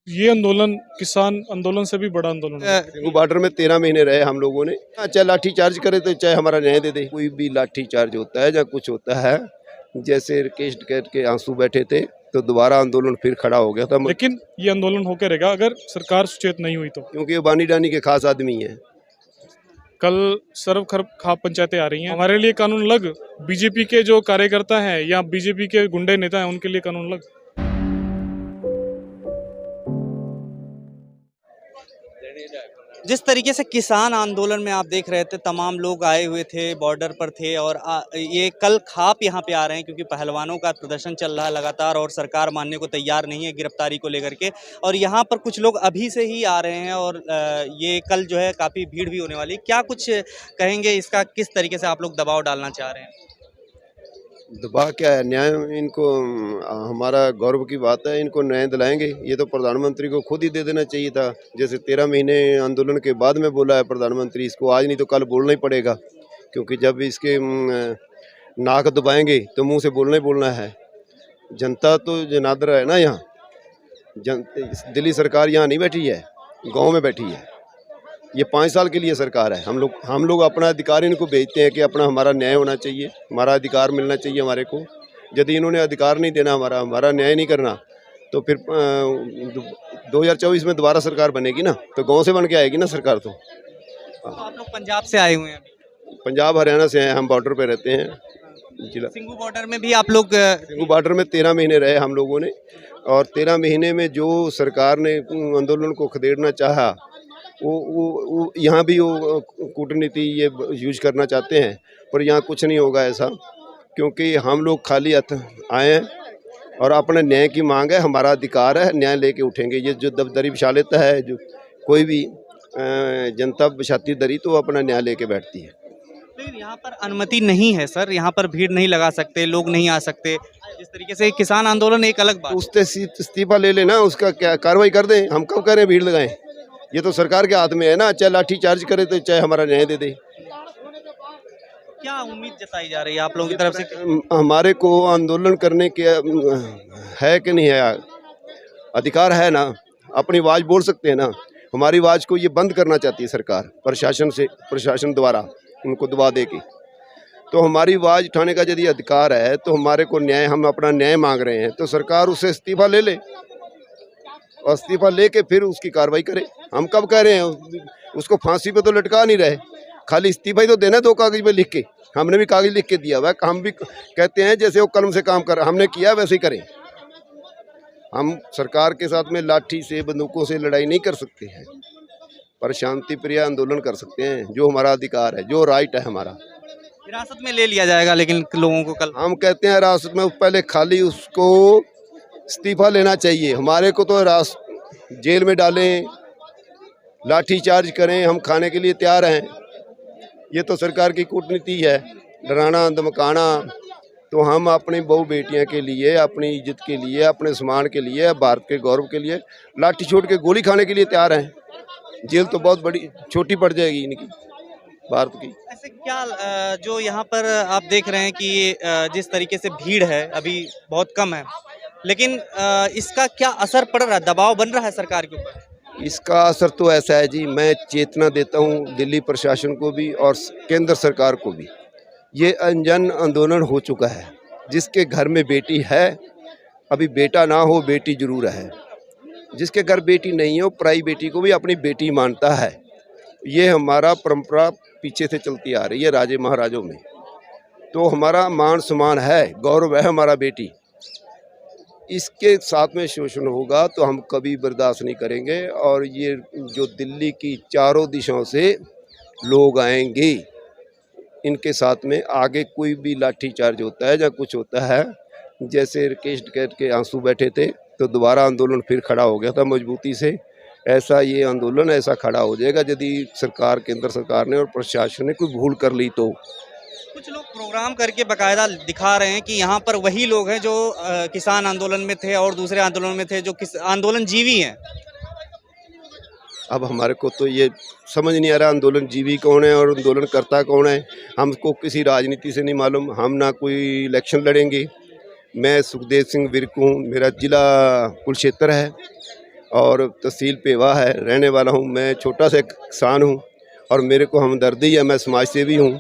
ये आंदोलन किसान आंदोलन से भी बड़ा आंदोलन है। सिंगू बॉर्डर में 13 महीने रहे हम लोगों ने। चाहे लाठी चार्ज करे तो चाहे हमारा न्याय दे दे। कोई भी लाठी चार्ज होता है या कुछ होता है, जैसे रिकेश टिकैत के आंसू बैठे थे तो दोबारा आंदोलन फिर खड़ा हो गया था। लेकिन ये आंदोलन होकर रहेगा अगर सरकार सचेत नहीं हुई तो, क्योंकि ये बानी डानी के खास आदमी हैं। कल सर्व खाप पंचायतें आ रही हैं, हमारे लिए कानून अलग, बीजेपी के जो कार्यकर्ता हैं या बीजेपी के गुंडे नेता हैं उनके लिए कानून अलग। जिस तरीके से किसान आंदोलन में आप देख रहे थे, तमाम लोग आए हुए थे, बॉर्डर पर थे और ये कल खाप यहाँ पे आ रहे हैं क्योंकि पहलवानों का प्रदर्शन चल रहा है लगातार और सरकार मानने को तैयार नहीं है गिरफ्तारी को लेकर के। और यहाँ पर कुछ लोग अभी से ही आ रहे हैं और ये कल जो है काफ़ी भीड़ भी होने वाली है। क्या कुछ कहेंगे इसका, किस तरीके से आप लोग दबाव डालना चाह रहे हैं? दबाव क्या है, न्याय इनको, हमारा गौरव की बात है, इनको न्याय दिलाएंगे। ये तो प्रधानमंत्री को खुद ही दे देना चाहिए था। जैसे 13 महीने आंदोलन के बाद में बोला है प्रधानमंत्री, इसको आज नहीं तो कल बोलना ही पड़ेगा। क्योंकि जब इसके नाक दबाएंगे तो मुंह से बोलना ही बोलना है। जनता तो जनादर है ना, यहाँ दिल्ली सरकार यहाँ नहीं बैठी है, गाँव में बैठी है। ये 5 साल के लिए सरकार है। हम लोग अपना अधिकार इनको भेजते हैं कि अपना हमारा न्याय होना चाहिए, हमारा अधिकार मिलना चाहिए हमारे को। यदि इन्होंने अधिकार नहीं देना, हमारा न्याय नहीं करना, तो फिर 2024 में दोबारा सरकार बनेगी ना, तो गांव से बन के आएगी ना सरकार। तो आप लोग पंजाब से आए हुए हैं? पंजाब हरियाणा से हैं, हम बॉर्डर पे रहते हैं। जिला सिंगू बॉर्डर में भी आप लोग? सिंगू बॉर्डर में 13 महीने रहे हम लोगों ने, और 13 महीने में जो सरकार ने आंदोलन को खदेड़ना चाहा, वो यहाँ भी वो कूटनीति ये यूज करना चाहते हैं, पर यहाँ कुछ नहीं होगा ऐसा। क्योंकि हम लोग खाली हाथ आए हैं और अपने न्याय की मांग है, हमारा अधिकार है, न्याय लेके उठेंगे। ये जो दबदरी बिछा लेता है, जो कोई भी जनता बिछाती दरी, तो अपना न्याय लेके बैठती है। लेकिन यहाँ पर अनुमति नहीं है सर, यहाँ पर भीड़ नहीं लगा सकते, लोग नहीं आ सकते। जिस तरीके से किसान आंदोलन एक अलग बात, उससे इस्तीफा ले लेना, उसका क्या कार्रवाई कर दें। हम कब करें भीड़ लगाएं? ये तो सरकार के हाथ में है ना, चाहे लाठी चार्ज करे तो चाहे हमारा न्याय दे दे। क्या उम्मीद जताई जा रही है आप लोगों की तरफ से? हमारे को आंदोलन करने के है कि नहीं है, अधिकार है ना, अपनी आवाज़ बोल सकते हैं ना। हमारी आवाज़ को ये बंद करना चाहती है सरकार, प्रशासन द्वारा उनको दबा दे के। तो हमारी आवाज़ उठाने का यदि अधिकार है तो हमारे को न्याय, हम अपना न्याय मांग रहे हैं, तो सरकार उससे इस्तीफा ले ले और इस्तीफा लेके फिर उसकी कार्रवाई करे। हम कब कह रहे हैं, उसको फांसी पे तो लटका नहीं रहे, खाली इस्तीफा ही तो देना 2 कागज पे लिख के। हमने भी कागज लिख के दिया हुआ है, हम भी कहते हैं जैसे वो कलम से काम कर हमने किया वैसे ही करें। हम सरकार के साथ में लाठी से, बंदूकों से लड़ाई नहीं कर सकते हैं, पर शांति प्रिय आंदोलन कर सकते हैं, जो हमारा अधिकार है, जो राइट है हमारा। हिरासत में ले लिया जाएगा लेकिन लोगों को कल? हम कहते हैं हिरासत में पहले खाली उसको इस्तीफा लेना चाहिए। हमारे को तो जेल में डालें, लाठी चार्ज करें, हम खाने के लिए तैयार हैं। ये तो सरकार की कूटनीति है, डराना धमकाना। तो हम अपनी बहू बेटियां के लिए, अपनी इज्जत के लिए, अपने सम्मान के लिए, भारत के गौरव के लिए लाठी छोड़ के गोली खाने के लिए तैयार हैं। जेल तो बहुत बड़ी छोटी पड़ जाएगी इनकी, भारत की। ऐसे क्या जो यहाँ पर आप देख रहे हैं कि जिस तरीके से भीड़ है अभी बहुत कम है, लेकिन इसका क्या असर पड़ रहा है, दबाव बन रहा है सरकार के ऊपर? इसका असर तो ऐसा है जी, मैं चेतना देता हूँ दिल्ली प्रशासन को भी और केंद्र सरकार को भी। ये अनजन आंदोलन हो चुका है। जिसके घर में बेटी है, अभी बेटा ना हो, बेटी जरूर है। जिसके घर बेटी नहीं है, वो पराई बेटी को भी अपनी बेटी मानता है। ये हमारा परंपरा पीछे से चलती आ रही है, राजे महाराजों में। तो हमारा मान सम्मान है, गौरव है हमारा बेटी। इसके साथ में शोषण होगा तो हम कभी बर्दाश्त नहीं करेंगे। और ये जो दिल्ली की चारों दिशाओं से लोग आएंगे, इनके साथ में आगे कोई भी लाठी चार्ज होता है या कुछ होता है, जैसे रिकेश टिकैत के आंसू बैठे थे तो दोबारा आंदोलन फिर खड़ा हो गया था मजबूती से, ऐसा ये आंदोलन ऐसा खड़ा हो जाएगा यदि सरकार, केंद्र सरकार ने और प्रशासन ने कोई भूल कर ली तो। कुछ लोग प्रोग्राम करके बकायदा दिखा रहे हैं कि यहाँ पर वही लोग हैं जो किसान आंदोलन में थे और दूसरे आंदोलन में थे, जो आंदोलन जीवी हैं। अब हमारे को तो ये समझ नहीं आ रहा आंदोलन जीवी कौन है और आंदोलन करता कौन है। हमको किसी राजनीति से नहीं मालूम, हम ना कोई इलेक्शन लड़ेंगे। मैं सुखदेव सिंह विर्क हूँ, मेरा जिला कुरुक्षेत्र है और तहसील पेवा है, रहने वाला हूँ। मैं छोटा सा किसान हूँ और मेरे को हमदर्दी है, मैं समाज सेवी हूँ,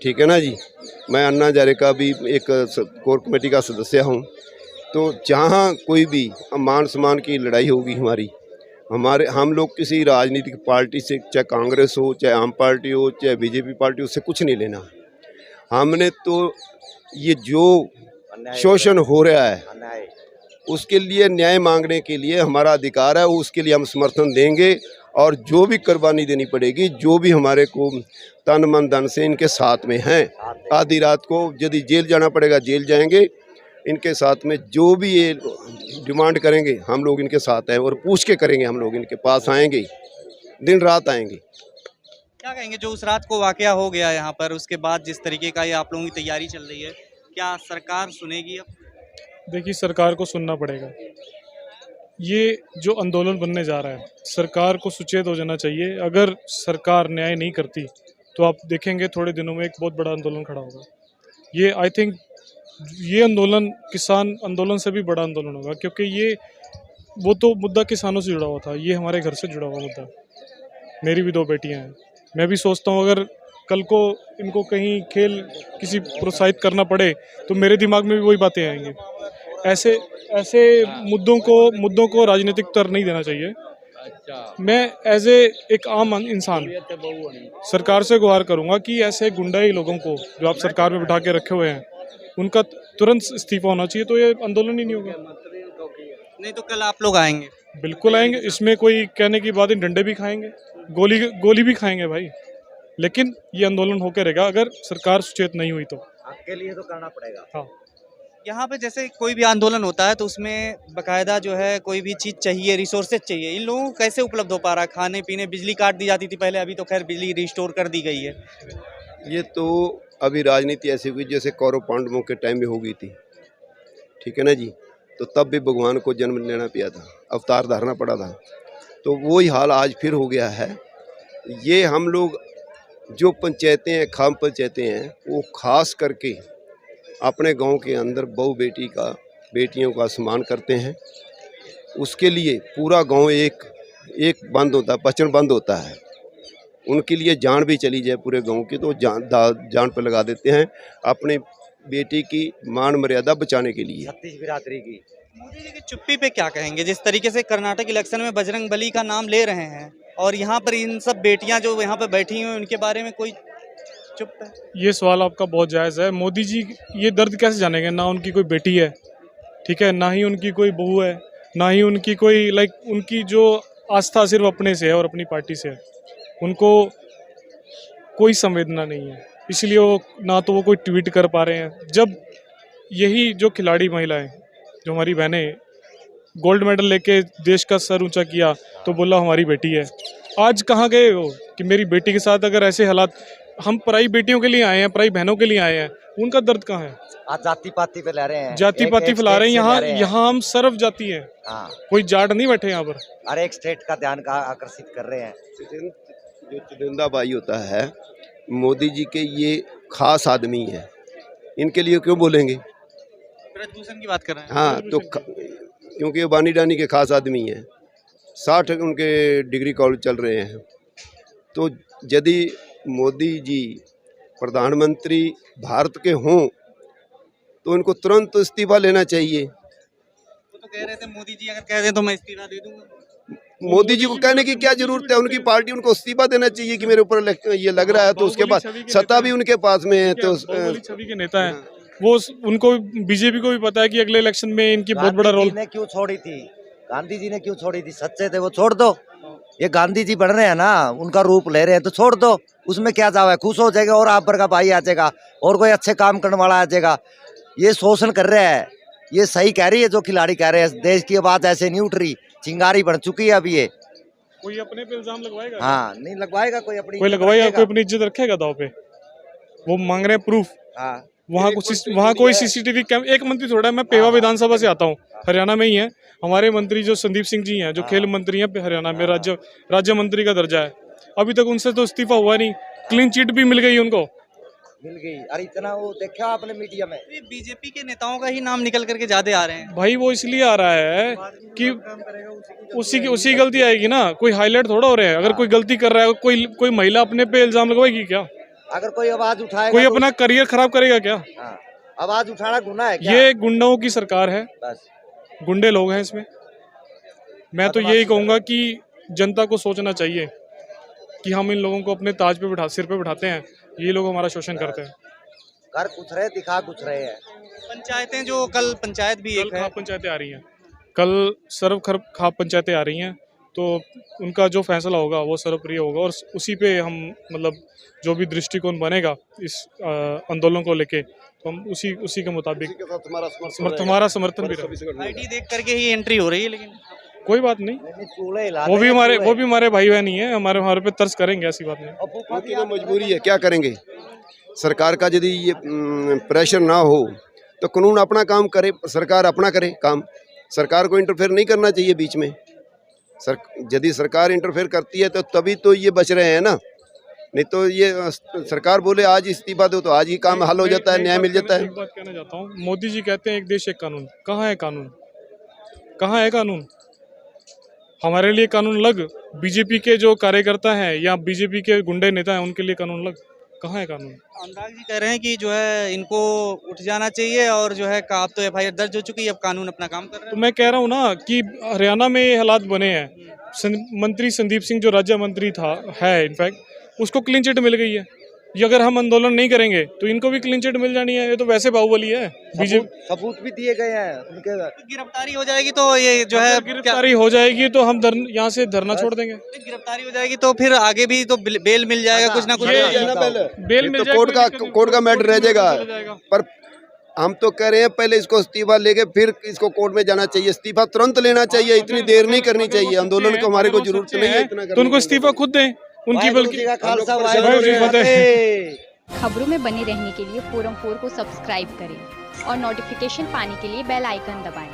ठीक है ना जी। मैं अन्ना हजारे का भी एक कोर कमेटी का सदस्य हूँ। तो जहाँ कोई भी मान सम्मान की लड़ाई होगी हम लोग किसी राजनीतिक पार्टी से, चाहे कांग्रेस हो, चाहे आम पार्टी हो, चाहे बीजेपी पार्टी हो, उससे कुछ नहीं लेना। हमने तो ये जो शोषण हो रहा है उसके लिए न्याय मांगने के लिए हमारा अधिकार है, उसके लिए हम समर्थन देंगे और जो भी कुर्बानी देनी पड़ेगी, जो भी हमारे को तन मन धन से इनके साथ में हैं। आधी रात को यदि जेल जाना पड़ेगा जेल जाएंगे, इनके साथ में जो भी ये डिमांड करेंगे हम लोग इनके साथ हैं और पूछ के करेंगे। हम लोग इनके पास आएंगे, दिन रात आएंगे। क्या कहेंगे जो उस रात को वाकया हो गया यहाँ पर, उसके बाद जिस तरीके का ये आप लोगों की तैयारी चल रही है, क्या सरकार सुनेगी अब? देखिए, सरकार को सुनना पड़ेगा। ये जो आंदोलन बनने जा रहा है, सरकार को सुचेत हो जाना चाहिए। अगर सरकार न्याय नहीं करती तो आप देखेंगे थोड़े दिनों में एक बहुत बड़ा आंदोलन खड़ा होगा। ये आई थिंक ये आंदोलन किसान आंदोलन से भी बड़ा आंदोलन होगा, क्योंकि वो तो मुद्दा किसानों से जुड़ा हुआ था, ये हमारे घर से जुड़ा हुआ मुद्दा। मेरी भी 2 बेटियां हैं। मैं भी सोचता हूँ अगर कल को इनको कहीं खेल किसी प्रोत्साहित करना पड़े तो मेरे दिमाग में भी वही बातें आएंगी। ऐसे मुद्दों को राजनीतिक तर नहीं देना चाहिए। मैं एज एक आम इंसान सरकार से गुहार करूंगा कि ऐसे गुंडाई लोगों को जो आप सरकार में बिठा के रखे हुए हैं, उनका तुरंत इस्तीफा होना चाहिए, तो ये आंदोलन ही नहीं होगा। नहीं तो कल आप लोग आएंगे? बिल्कुल आएंगे, इसमें कोई कहने की बात नहीं। डंडे भी खाएंगे, गोली भी खाएंगे भाई, लेकिन ये आंदोलन होकर रहेगा अगर सरकार सचेत नहीं हुई तो। आपके लिए तो करना पड़ेगा। हाँ, यहाँ पे जैसे कोई भी आंदोलन होता है तो उसमें बकायदा जो है कोई भी चीज़ चाहिए, रिसोर्सेज चाहिए। इन लोगों को कैसे उपलब्ध हो पा रहा है? खाने पीने, बिजली काट दी जाती थी पहले, अभी तो खैर बिजली रिस्टोर कर दी गई है। ये तो अभी राजनीति ऐसी हुई जैसे कौरव पांडवों के टाइम में हो गई थी, ठीक है ना जी। तो तब भी भगवान को जन्म लेना पिया था, अवतार धारना पड़ा था। तो वही हाल आज फिर हो गया है। ये हम लोग जो पंचायतें हैं, खाम पंचायतें हैं, वो खास करके अपने गांव के अंदर बहू बेटियों का सम्मान करते हैं। उसके लिए पूरा गांव एक बंद होता है, वचन बंद होता है। उनके लिए जान भी चली जाए पूरे गांव की तो जान पर लगा देते हैं, अपनी बेटी की मान मर्यादा बचाने के लिए। 36 बिरादरी की। मोदी जी की चुप्पी पे क्या कहेंगे? जिस तरीके से कर्नाटक इलेक्शन में बजरंग बली का नाम ले रहे हैं और यहाँ पर इन सब बेटियां जो यहाँ पर बैठी हुई उनके बारे में कोई चुप है। ये सवाल आपका बहुत जायज़ है। मोदी जी ये दर्द कैसे जानेंगे? ना उनकी कोई बेटी है, ठीक है, ना ही उनकी कोई बहू है, ना ही उनकी कोई उनकी जो आस्था सिर्फ अपने से है और अपनी पार्टी से है। उनको कोई संवेदना नहीं है, इसलिए वो कोई ट्वीट कर पा रहे हैं। जब यही जो खिलाड़ी महिलाएं, जो हमारी बहनें गोल्ड मेडल लेके देश का सर ऊंचा किया तो बोला हमारी बेटी है। आज कहाँ गए वो कि मेरी बेटी के साथ अगर ऐसे हालात, हम पराई बेटियों के लिए आए हैं, पराई बहनों के लिए आए हैं, उनका दर्द कहाँ है? आज जाति पाति फैला रहे हैं, जाति पाति फैला रहे हैं। यहाँ हम सर्व जाति हैं, हाँ। कोई जाट नहीं बैठे यहाँ पर। हर एक स्टेट का ध्यान का आकर्षित कर रहे हैं। जो चुनिंदा भाई होता है, मोदी जी के ये खास आदमी है, इनके लिए क्यों बोलेंगे? ब्रजभूषण की बात कर रहे हैं। हाँ, तो क्योंकि ये बानी डानी के खास आदमी हैं, 60 उनके डिग्री कॉलेज चल रहे हैं। तो यदि मोदी जी प्रधानमंत्री भारत के हों तो इनको तुरंत इस्तीफा लेना चाहिए। वो तो कह रहे थे मोदी जी अगर कह दें तो मैं इस्तीफा दे दूंगा। मोदी जी को कहने की क्या जरूरत है? उनकी पार्टी उनको इस्तीफा देना चाहिए कि मेरे ऊपर ये लग रहा है, तो उसके बाद सत्ता भी उनके पास में है। तो छवि के नेता हैं वो, उनको बीजेपी को भी पता है कि अगले इलेक्शन में इनकी बहुत बड़ा रोल। ने क्यों छोड़ी थी? गांधी जी ने क्यों छोड़ी थी? सच्चे थे वो, छोड़ दो। ये गांधी जी बन रहे हैं ना, उनका रूप ले रहे हैं तो छोड़ दो, उसमें क्या जावा है? खुश हो जाएगा और आप पर का भाई आ जाएगा और कोई अच्छे काम करने वाला आ जाएगा। ये शोषण कर रहे हैं, ये सही कह रही है जो खिलाड़ी कह रहे हैं। देश की आवाज ऐसे नहीं उठ रही, चिंगारी बन चुकी है अब ये। कोई अपने पे इल्जाम लगवाएगा? हाँ, नहीं लगवाएगा कोई अपनी, कोई लगवाएगा? कोई अपनी इज्जत रखेगा दाव पे? वो मांग रहे हैं प्रूफ। हाँ, वहाँ कोई सीसीटीवी कैमरा, एक मंत्री थोड़ा है, मैं पेवा विधानसभा से आता हूँ, हरियाणा में ही है। हमारे मंत्री जो संदीप सिंह जी हैं, जो खेल मंत्री हैं हरियाणा में, राज्य मंत्री का दर्जा है, अभी तक उनसे तो इस्तीफा हुआ नहीं। क्लीन चिट भी मिल गई उनको, मिल गई। अरे इतना वो देखा आपने मीडिया में? ये बीजेपी के नेताओं का ही नाम निकल करके ज्यादा आ रहे हैं। भाई वो इसलिए आ रहा है कि उसी गलती आएगी ना, कोई हाईलाइट थोड़ा हो रहा है। अगर कोई गलती कर रहा है, कोई महिला अपने पे इल्जाम लगवाएगी क्या? अगर कोई आवाज उठाएगा कोई तो अपना करियर खराब करेगा क्या? हाँ, आवाज उठाना गुनाह है क्या? ये गुंडों की सरकार है, बस गुंडे लोग हैं इसमें। मैं तो यही कहूंगा कि जनता को सोचना चाहिए कि हम इन लोगों को अपने ताज पे सिर पे बिठाते हैं, ये लोग हमारा शोषण करते हैं। कर कुछ रहे, दिखा कुछ रहे हैं। पंचायतें जो कल पंचायत भी कल एक है, खाप पंचायतें आ रही हैं, कल सर्व खाप पंचायतें आ रही हैं, तो उनका जो फैसला होगा वो सर्वप्रिय होगा और उसी पे हम मतलब जो भी दृष्टिकोण बनेगा इस आंदोलन को लेके, तो हम उसी के मुताबिक हमारा समर्थन भी रहेगा। आईडी देख करके ही एंट्री हो रही है, लेकिन कोई बात नहीं, चूल्हे हिला वो भी देंगे, हमारे भाई बहन ही है, हमारे पे तरस करेंगे, ऐसी बात नहीं। उनकी तो मजबूरी है, क्या करेंगे। सरकार का यदि ये प्रेशर ना हो तो कानून अपना काम करे, सरकार अपना करे काम। सरकार को इंटरफेयर नहीं करना चाहिए बीच में। यदि सरकार इंटरफेयर करती है तो तभी तो ये बच रहे हैं ना, नहीं तो ये सरकार बोले आज इस्तीफा दो तो आज ही काम हल हो जाता है, न्याय मिल जाता है। एक बात कहना चाहता हूँ, मोदी जी कहते हैं एक देश एक कानून। कहाँ है कानून? कहाँ है कानून? हमारे लिए कानून अलग, बीजेपी के जो कार्यकर्ता हैं या बीजेपी के गुंडे नेता हैं उनके लिए कानून अलग। कहाँ है कानून? अनुराग जी कह रहे हैं कि जो है इनको उठ जाना चाहिए और जो है अब तो एफआईआर दर्ज हो चुकी है, अब कानून अपना काम कर रहा तो मैं कह रहा हूँ ना कि हरियाणा में ये हालात बने हैं। मंत्री संदीप सिंह जो राज्य मंत्री है इनफैक्ट, उसको क्लीन चिट मिल गई है। ये अगर हम आंदोलन नहीं करेंगे तो इनको भी क्लीन चिट मिल जानी है। ये तो वैसे बाहुबली है। बीजेपी सबूत भी दिए गए हैं उनके। गिरफ्तारी हो जाएगी तो ये जो है गिरफ्तारी हो जाएगी तो हम यहाँ से धरना छोड़ देंगे। गिरफ्तारी हो जाएगी तो फिर आगे भी तो बेल मिल जाएगा, कुछ ना कुछ बेल मिल जाएगा, कोर्ट का मैटर रह जाएगा। पर हम तो कह रहे हैं पहले इसको इस्तीफा लेके फिर इसको कोर्ट में जाना चाहिए। इस्तीफा तुरंत लेना चाहिए, इतनी देर नहीं करनी चाहिए। आंदोलन को हमारे को जरूरत नहीं है इतना, तो उनको इस्तीफा खुद दें उनकी, बल्कि खबरों में बने रहने के लिए फोरम 4 को सब्सक्राइब करें और नोटिफिकेशन पाने के लिए बेल आइकन दबाएं।